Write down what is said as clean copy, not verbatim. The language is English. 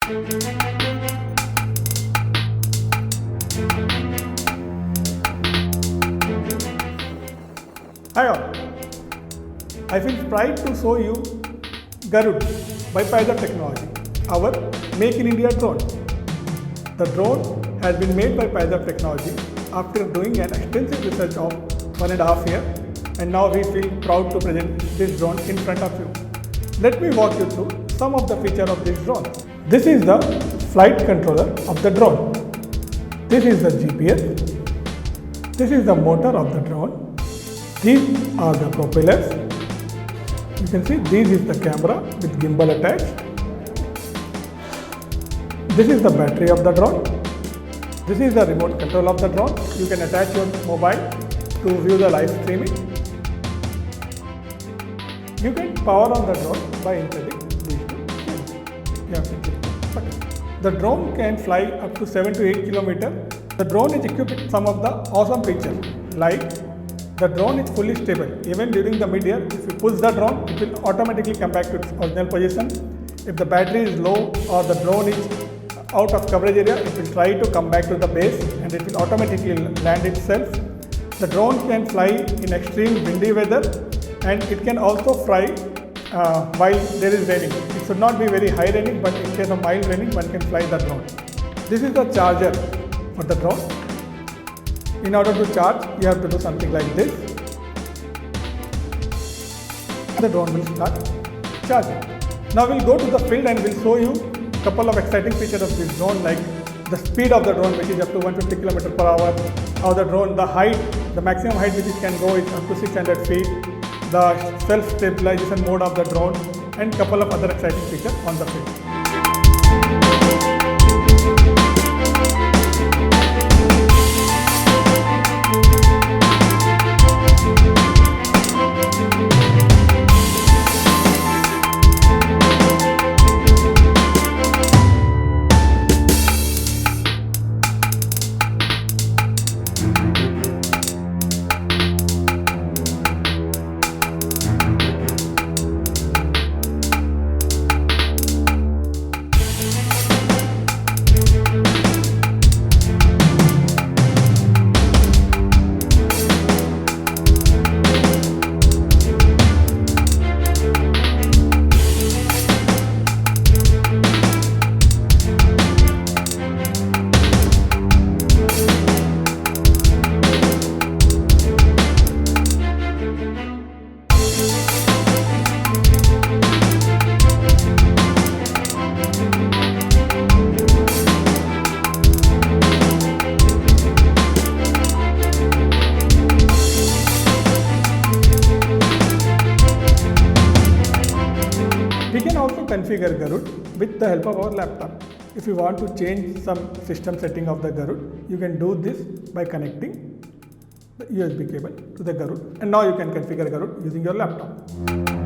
Hi all, I feel pride to show you Garud by Pisarv Technology, our Make in India drone. The drone has been made by Pisarv Technology after doing an extensive research of 1.5 years, and now we feel proud to present this drone in front of you. Let me walk you through some of the features of this drone. This is the flight controller of the drone. This is the GPS. This is the motor of the drone. These are the propellers. You can see this is the camera with gimbal attached. This is the battery of the drone. This is the remote control of the drone. You can attach your mobile to view the live streaming. You can power on the drone by inserting these two pins. You have to click the button. The drone can fly up to 7 to 8 kilometers. The drone is equipped with some of the awesome features, like the drone is fully stable. Even during the mid-air, if you push the drone, it will automatically come back to its original position. If the battery is low or the drone is out of coverage area, it will try to come back to the base and it will automatically land itself. The drone can fly in extreme windy weather, and it can also fly while there is raining. It should not be very high raining, but in case of mild raining, one can fly the drone. This is the charger for the drone. In order to charge, you have to do something like this. The drone will start charging. Now we'll go to the field and we'll show you a couple of exciting features of this drone, like the speed of the drone, which is up to 150 km per hour, or the drone, the height, the maximum height which it can go is up to 600 feet, the self-stabilization mode of the drone, and couple of other exciting features on the field. We can also configure Garud with the help of our laptop. If you want to change some system setting of the Garud, you can do this by connecting the USB cable to the Garud, and now you can configure Garud using your laptop.